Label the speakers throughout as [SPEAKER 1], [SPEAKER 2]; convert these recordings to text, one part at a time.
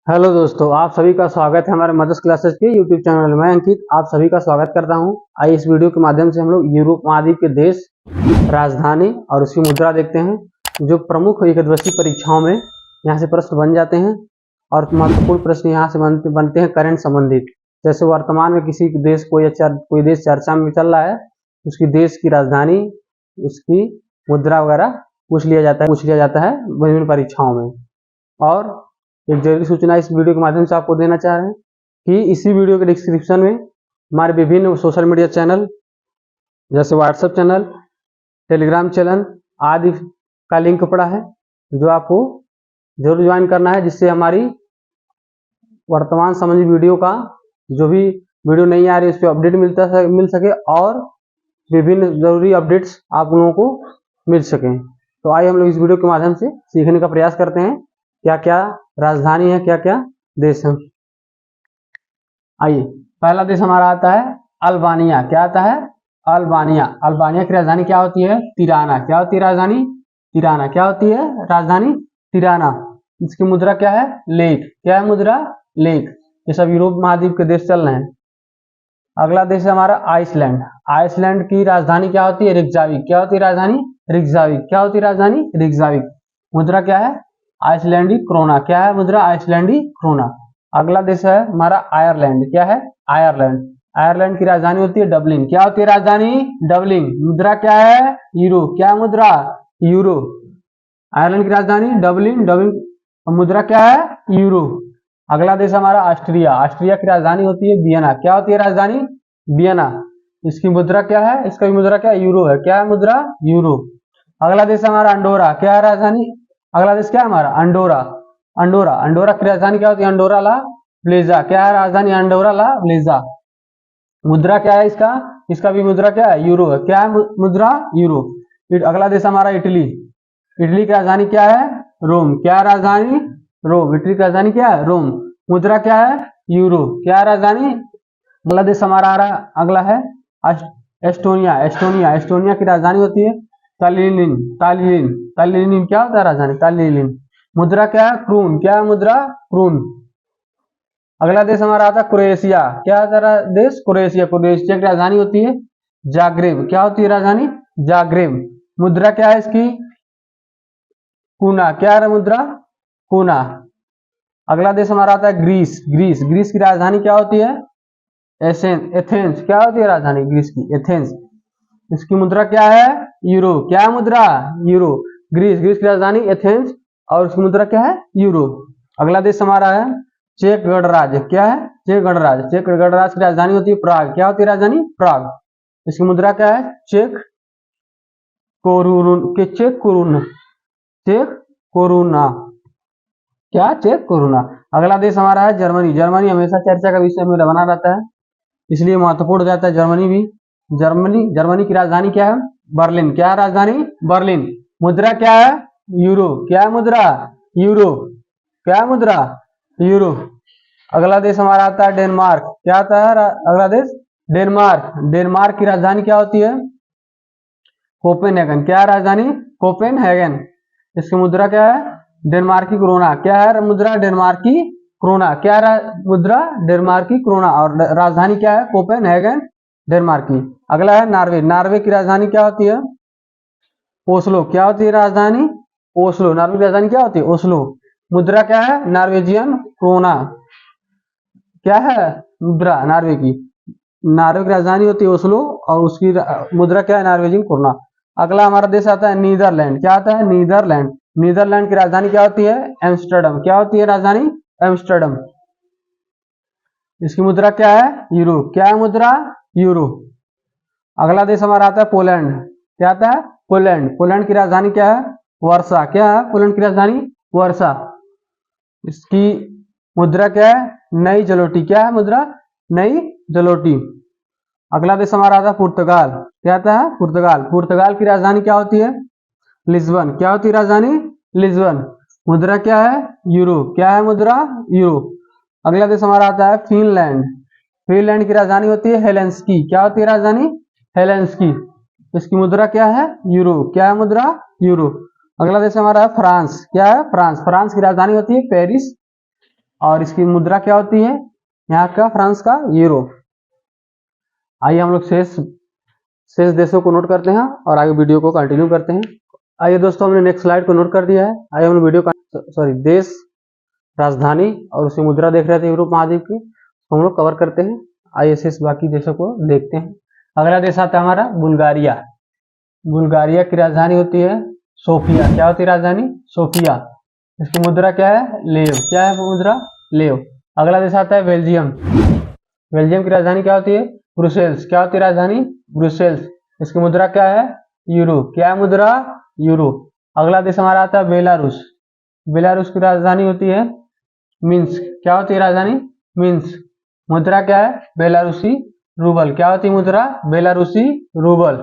[SPEAKER 1] Hello दोस्तों, आप सभी का स्वागत है हमारे मदर्स क्लासेस के यूट्यूब चैनल में। अंकित आप सभी का स्वागत करता हूं। आइए इस वीडियो के माध्यम से हम लोग यूरोप महाद्वीप के देश, राजधानी और उसकी मुद्रा देखते हैं। जो प्रमुख एक दिवसीय परीक्षाओं में यहाँ से प्रश्न बन जाते हैं और महत्वपूर्ण प्रश्न यहाँ से बनते हैं करंट संबंधित। जैसे वर्तमान में किसी देश कोई देश चर्चा में चल रहा है, उसकी देश की राजधानी, उसकी मुद्रा वगैरह पूछ लिया जाता है विभिन्न परीक्षाओं में। और एक जरूरी सूचना इस वीडियो के माध्यम से आपको देना चाह रहे हैं कि इसी वीडियो के डिस्क्रिप्शन में हमारे विभिन्न सोशल मीडिया चैनल जैसे व्हाट्सएप चैनल, टेलीग्राम चैनल आदि का लिंक पड़ा है, जो आपको जरूर ज्वाइन करना है, जिससे हमारी वर्तमान संबंधी वीडियो का जो भी वीडियो नहीं आ रही उस पर अपडेट मिल सके और विभिन्न जरूरी अपडेट्स आप लोगों को मिल सकें। तो आइए हम लोग इस वीडियो के माध्यम से सीखने का प्रयास करते हैं क्या क्या राजधानी है, क्या क्या देश है। आइए, पहला देश हमारा आता है अल्बानिया। क्या आता है? अल्बानिया। अल्बानिया की राजधानी क्या होती है? तिराना। क्या होती है राजधानी? तिराना। क्या होती है राजधानी? तिराना। इसकी मुद्रा क्या है? लेक। क्या है मुद्रा? लेक। ये सब यूरोप महाद्वीप के देश चल रहे हैं। अगला देश है हमारा आइसलैंड। आइसलैंड की राजधानी क्या होती है? रिकजाविक। क्या होती है राजधानी? रिकजाविक। क्या होती है राजधानी? रिकजाविक। मुद्रा क्या है? आइसलैंडी क्रोना। क्या है मुद्रा? आइसलैंडी क्रोना। अगला देश है हमारा आयरलैंड। क्या है? आयरलैंड। आयरलैंड की राजधानी होती है डबलिन। क्या होती है राजधानी? डबलिन। मुद्रा क्या है? यूरो। क्या मुद्रा? यूरो। आयरलैंड की राजधानी डबलिन। डबलिन मुद्रा क्या है? यूरो। अगला देश हमारा ऑस्ट्रिया। ऑस्ट्रिया की राजधानी होती है वियना। क्या होती है राजधानी? वियना। इसकी मुद्रा क्या है? इसका भी मुद्रा क्या है? यूरो है। क्या है मुद्रा? यूरो। अगला देश हमारा अंडोरा। क्या है राजधानी? अगला देश क्या है हमारा? अंडोरा। अंडोरा। अंडोरा की राजधानी क्या होती है? अंडोरा ला ब्लेजा। क्या है राजधानी? अंडोरा ला ब्लेजा। मुद्रा क्या है इसका? इसका भी मुद्रा क्या है? यूरो है। क्या है मुद्रा? यूरो। अगला देश हमारा इटली। इटली की राजधानी क्या है? रोम। क्या है राजधानी? रोम। इटली की राजधानी क्या है? रोम। मुद्रा क्या है? यूरो। क्या है राजधानी? अगला देश हमारा आ रहा, अगला है एस्टोनिया। एस्टोनिया। एस्टोनिया की राजधानी होती है तालिन। तालिन। तालिन क्या होता है राजधानी? तालिन। मुद्रा क्या है? क्रून। क्या है मुद्रा? क्रून। अगला देश हमारा आता है क्रोएशिया। क्या आता है देश? क्रोएशिया। क्रोएशिया की राजधानी होती है जाग्रेब। क्या होती है राजधानी? जाग्रेब। मुद्रा क्या है इसकी? कूना। क्या है मुद्रा? कूना। अगला देश हमारा आता है ग्रीस। ग्रीस। ग्रीस की राजधानी क्या होती है? एथेंस। क्या होती है राजधानी ग्रीस की? एथेंस। इसकी मुद्रा क्या है? यूरो। क्या है मुद्रा? यूरो। ग्रीस। ग्रीस की राजधानी एथेंस और उसकी मुद्रा क्या है? यूरो। अगला देश हमारा है चेक गणराज्य। क्या है? चेक गणराज्य। चेक गणराज्य की राजधानी होती है प्राग। क्या होती है राजधानी? प्राग। इसकी मुद्रा क्या है? चेक कोरुन। चेक कोरुन। Check corona. क्या? Check corona. अगला देश हमारा है जर्मनी। जर्मनी हमेशा चर्चा का विषय में बना रहता है, इसलिए महत्वपूर्ण हो जाता है जर्मनी भी। जर्मनी। जर्मनी की राजधानी क्या है? बर्लिन। क्या है राजधानी? बर्लिन। मुद्रा क्या है? यूरो। क्या है मुद्रा? यूरो। क्या है मुद्रा? यूरो। अगला देश हमारा आता है डेनमार्क। क्या आता है अगला देश? डेनमार्क। डेनमार्क की राजधानी क्या होती है? कोपेनहेगन। क्या है राजधानी? कोपेनहेगन। इसकी मुद्रा क्या है? डेनमार्क की क्रोना। क्या है मुद्रा? डेनमार्क की क्रोना। क्या है मुद्रा? डेनमार्क की क्रोना। और राजधानी क्या है? कोपेनहेगन, डेनमार्क की। अगला है नॉर्वे। नॉर्वे की राजधानी क्या होती है? ओस्लो। क्या होती है राजधानी? ओस्लो। नॉर्वे की राजधानी क्या होती है? ओस्लो। मुद्रा क्या है? Norwegian krone. क्या है मुद्रा नॉर्वे की? नॉर्वे की राजधानी होती है ओस्लो और उसकी मुद्रा क्या है? Norwegian krone. अगला हमारा देश आता है नीदरलैंड। क्या आता है? नीदरलैंड। नीदरलैंड की राजधानी क्या होती है? एम्स्टर्डम। क्या होती है राजधानी? एम्स्टर्डम। इसकी मुद्रा क्या है? यूरो। क्या है मुद्रा? यूरो। अगला देश हमारा आता है पोलैंड। क्या आता है? पोलैंड। पोलैंड की राजधानी क्या है? वर्षा। क्या है पोलैंड की राजधानी? वर्षा। इसकी मुद्रा क्या है? नई जलोटी। क्या है मुद्रा? नई जलोटी। अगला देश हमारा आता है पुर्तगाल। क्या आता है? पुर्तगाल। पुर्तगाल की राजधानी क्या होती है? लिस्बन। क्या होती है राजधानी? लिस्बन। मुद्रा क्या है? यूरो। क्या है मुद्रा? यूरो। अगला देश हमारा आता है फिनलैंड। फिनलैंड की राजधानी होती है हेलेंस्की। क्या होती है राजधानी? हेलेंस्की। इसकी मुद्रा क्या है? यूरो। क्या है मुद्रा? यूरो। अगला देश हमारा है फ्रांस। क्या है? फ्रांस। फ्रांस की राजधानी होती है पेरिस। और इसकी मुद्रा क्या होती है यहाँ का, फ्रांस का यूरो। आइए हम लोग शेष देशों को नोट करते हैं और आगे वीडियो को कंटिन्यू करते हैं। आइए दोस्तों, हमने नेक्स्ट स्लाइड को नोट कर दिया है। आइए हम वीडियो का देश, राजधानी और उसकी मुद्रा देख रहे थे यूरोप महाद्वीप की, हम लोग कवर करते हैं। आइए शेष बाकी देशों को देखते हैं। अगला देश आता है हमारा बुल्गारिया। बुल्गारिया की राजधानी होती है सोफिया। क्या होती है राजधानी? सोफिया। इसकी मुद्रा क्या है? लेव। क्या है मुद्रा? लेव। अगला देश आता है बेल्जियम। बेल्जियम की राजधानी क्या होती है? ब्रुसेल्स। क्या होती है राजधानी? ब्रुसेल्स। इसकी मुद्रा क्या है? यूरो। क्या है मुद्रा? यूरो। अगला देश हमारा आता है बेलारूस। बेलारूस की राजधानी होती है मिन्स्क। क्या होती है राजधानी? मिन्स्क। मुद्रा क्या है? बेलारूसी रूबल। क्या होती है मुद्रा? बेलारूसी रूबल।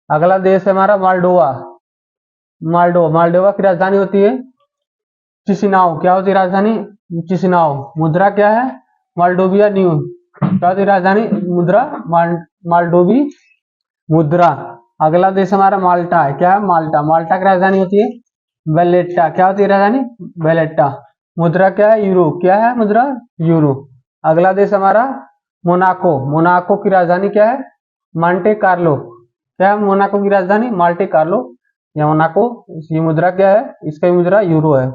[SPEAKER 1] अगला देश है हमारा मालडोवा। मालडोवा की राजधानी होती है चिसिनाओ। क्या होती है राजधानी? चिसिनाओ। मुद्रा क्या है? माल्डोविया न्यू। क्या होती है राजधानी? मुद्रा माल्डोवी मुद्रा। अगला देश हमारा माल्टा है। क्या है? माल्टा। माल्टा की राजधानी होती है वेलेट्टा। क्या होती है राजधानी? वेलेट्टा। मुद्रा क्या है? यूरो। क्या है मुद्रा? यूरो। अगला देश हमारा मोनाको। मोनाको की राजधानी क्या है? Monte Carlo. क्या है मोनाको की राजधानी? माल्टे कार्लो या मोनाको। इसकी मुद्रा क्या है? इसका मुद्रा यूरो है।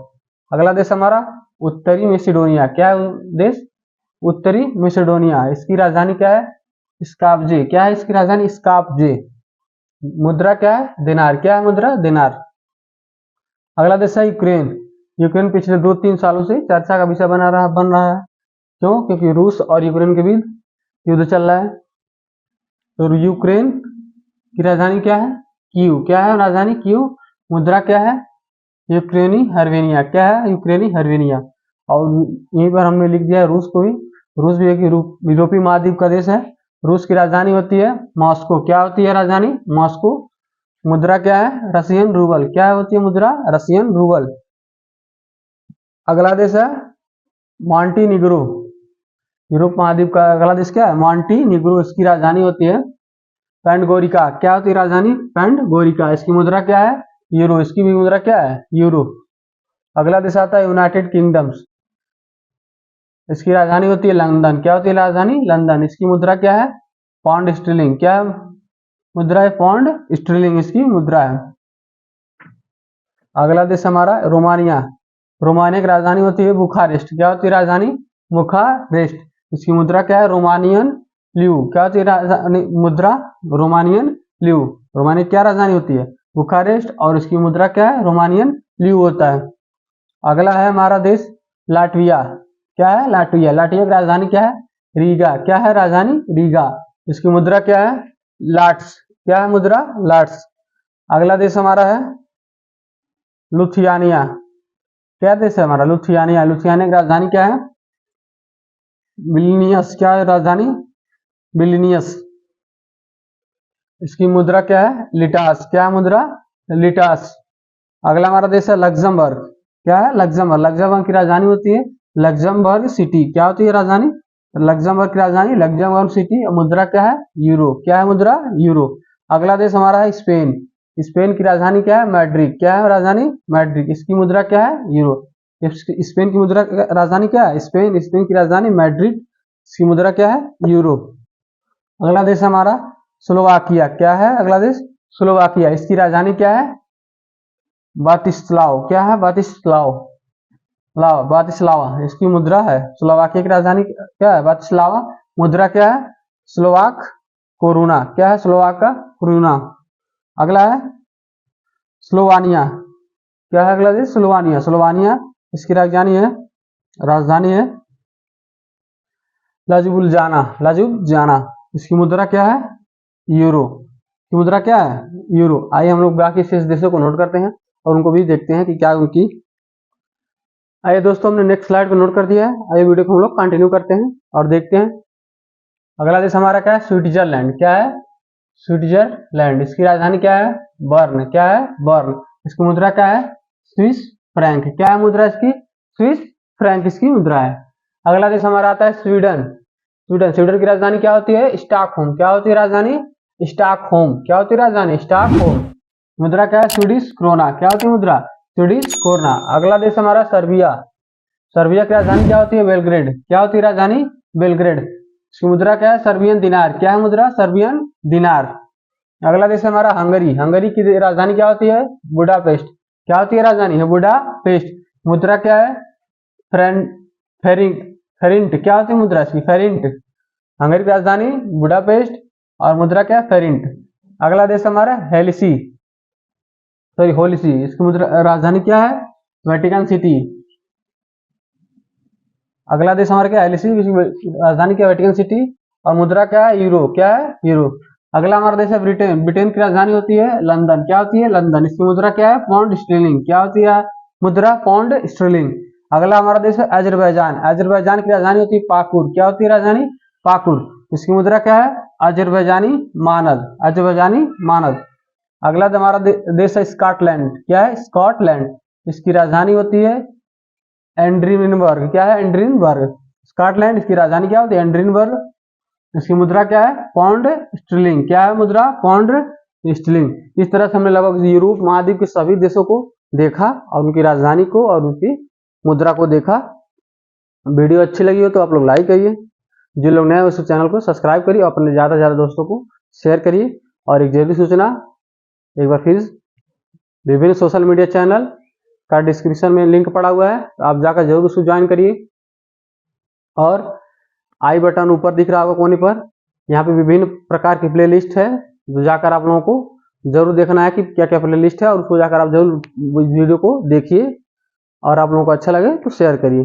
[SPEAKER 1] अगला देश हमारा उत्तरी मैसेडोनिया। क्या है देश? उत्तरी मैसेडोनिया। इसकी राजधानी क्या है? स्कापजे। क्या है इसकी राजधानी? स्कापजे। मुद्रा क्या है? दिनार। क्या है मुद्रा? दिनार। अगला देश है यूक्रेन। यूक्रेन पिछले 2-3 सालों से चर्चा का विषय बन रहा है। क्यों? क्योंकि रूस और यूक्रेन के बीच युद्ध चल रहा है। तो यूक्रेन की राजधानी क्या है? कीव। क्या है राजधानी? कीव। मुद्रा क्या है? यूक्रेनी हर्वेनिया। क्या है? यूक्रेनी हर्वेनिया। और यहीं पर हमने लिख दिया है रूस को भी। रूस भी एक यूरोपीय महाद्वीप का देश है। रूस की राजधानी होती है मॉस्को। क्या होती है राजधानी? मॉस्को। मुद्रा क्या है? Russian rouble. क्या होती है मुद्रा? Russian rouble. अगला देश है मॉन्टीनिग्रो। यूरोप महाद्वीप का अगला देश क्या है? मॉन्टीनिग्रो। इसकी राजधानी होती है पेंडगोरिका। क्या होती है राजधानी? पेंडगोरिका। इसकी मुद्रा क्या है? यूरो। इसकी भी मुद्रा क्या है? यूरो। अगला देश आता है यूनाइटेड किंगडम्स। इसकी राजधानी होती है लंदन। क्या होती है राजधानी? लंदन। इसकी मुद्रा क्या है? Pound sterling. क्या मुद्रा है? पाउंड स्टर्लिंग इसकी मुद्रा है। अगला देश हमारा रोमानिया। रोमानिया की राजधानी होती है बुखारेस्ट। क्या होती है राजधानी? बुखारेस्ट। इसकी मुद्रा क्या है? रोमानियन ल्यू। क्या होती है राजधानी? मुद्रा रोमानियन ल्यू। रोमानिया क्या राजधानी होती है? बुखारेस्ट। और इसकी मुद्रा क्या है? रोमानियन ल्यू होता है। अगला है हमारा देश लाटविया। क्या है? लाटविया। लाटविया की राजधानी क्या है? रीगा। क्या है राजधानी? रीगा। इसकी मुद्रा क्या है? लाट्स। क्या है मुद्रा? लाट्स। अगला देश हमारा है लुथियानिया। क्या देश है हमारा? लुथियानिया। लुथियानिया की राजधानी क्या है? विल्नियस। क्या है राजधानी? विल्नियस। इसकी मुद्रा क्या है? लिटास। क्या है मुद्रा? लिटास। अगला हमारा देश है लग्जमबर्ग। क्या है? लग्जमबर्ग। लग्जमबर्ग की राजधानी होती है लग्जमबर्ग सिटी। क्या होती है राजधानी? लग्जमबर्ग की राजधानी लग्जमबर्ग सिटी। मुद्रा क्या है? यूरो। क्या है मुद्रा? यूरो। अगला देश हमारा है स्पेन। स्पेन की राजधानी क्या है? मैड्रिड। क्या है राजधानी? मैड्रिड। इसकी मुद्रा क्या है? यूरो। स्पेन की मुद्रा राजधानी क्या है? स्पेन की राजधानी मैड्रिड। इसकी मुद्रा क्या है? यूरो। अगला देश हमारा स्लोवाकिया। क्या है अगला देश? स्लोवाकिया। इसकी राजधानी क्या है? बातिस्लाव। क्या है? बातिस्लाव। बातिस्लावा इसकी मुद्रा है। स्लोवाकिया की राजधानी क्या है? बातिस्लावा। मुद्रा क्या है? Slovak corona. क्या है? स्लोवाक का कोरुना। अगला है स्लोवानिया। क्या है अगला देश? स्लोवानिया। स्लोवानिया इसकी राजधानी है लाजुबुलजाना। लाजुबजाना। इसकी मुद्रा क्या है? यूरो। की मुद्रा क्या है? यूरो। आइए हम लोग बाकी शेष देशों को नोट करते हैं और उनको भी देखते हैं कि क्या उनकी। आइए दोस्तों, हमने नेक्स्ट स्लाइड को नोट कर दिया है। आइए वीडियो को हम लोग कंटिन्यू करते हैं और देखते हैं। अगला देश हमारा क्या है? स्विट्जरलैंड। क्या है? स्विट्जरलैंड। इसकी राजधानी क्या है? बर्न। क्या है? बर्न। इसकी मुद्रा क्या है? Swiss franc. क्या है मुद्रा इसकी? स्विस फ्रैंक इसकी मुद्रा है। अगला देश हमारा आता है स्वीडन। स्वीडन की राजधानी क्या होती है? स्टॉकहोम। क्या होती है राजधानी? स्टॉकहोम। क्या होती है राजधानी? स्टॉकहोम। मुद्रा क्या है? Swedish krona. क्या होती है मुद्रा? Swedish krona. अगला देश हमारा सर्बिया। सर्बिया की राजधानी क्या होती है? बेलग्रेड। क्या होती है राजधानी? बेलग्रेड। इसकी मुद्रा क्या है? सर्बियन दिनार। क्या है मुद्रा? सर्बियन दिनार। अगला देश है हमारा हंगरी। हंगरी की राजधानी क्या होती है? बुडापेस्ट। क्या होती है राजधानी? है बुडापेस्ट। मुद्रा क्या है? फेरिंट। फेरिंट। क्या होती है मुद्रा इसकी? फेरिंट। हंगरी की राजधानी बुडापेस्ट और मुद्रा क्या है? फेरिंट। अगला देश हमारा हेलिसी, सॉरी होलिसी। इसकी मुद्रा राजधानी क्या है? Vatican city. अगला देश हमारा क्या है? हेलिसी। राजधानी क्या है? वेटिकन सिटी और मुद्रा क्या है? यूरो। क्या है? यूरो। अगला हमारा देश है ब्रिटेन। ब्रिटेन की राजधानी होती है लंदन। क्या होती है? लंदन। इसकी मुद्रा क्या है? Pound sterling. क्या होती है मुद्रा? Pound sterling. अगला हमारा देश है अजरबैजान। अजरबैजान की राजधानी होती है पाकुर। क्या होती है राजधानी? पाकुर। इसकी मुद्रा क्या है? अजरबैजानी मानद। अजरबैजानी मानद। अगला हमारा देश है स्कॉटलैंड। क्या है? स्कॉटलैंड। इसकी राजधानी होती है एंड्रीनबर्ग। क्या है? एंड्रीनबर्ग। स्कॉटलैंड। इसकी राजधानी क्या होती है? एंड्रीनबर्ग। इसकी मुद्रा क्या है? Pound sterling. क्या है मुद्रा? Pound sterling. इस तरह से हमने लगभग यूरोप महाद्वीप के सभी देशों को देखा और उनकी राजधानी को और उनकी मुद्रा को देखा। वीडियो अच्छी लगी हो तो आप लोग लाइक करिए, जो लोग नए हैं उस चैनल को सब्सक्राइब करिए और अपने ज़्यादा से ज़्यादा दोस्तों को शेयर करिए। और एक जरूरी सूचना, एक बार फिर विभिन्न सोशल मीडिया चैनल का डिस्क्रिप्शन में लिंक पड़ा हुआ है, तो आप जाकर जरूर उसको ज्वाइन करिए। और आई बटन ऊपर दिख रहा होगा कोने पर, यहाँ पे विभिन्न प्रकार की प्लेलिस्ट है, जो जाकर आप लोगों को जरूर देखना है कि क्या क्या प्लेलिस्ट है, और उसको जाकर आप जरूर वीडियो को देखिए और आप लोगों को अच्छा लगे तो शेयर करिए।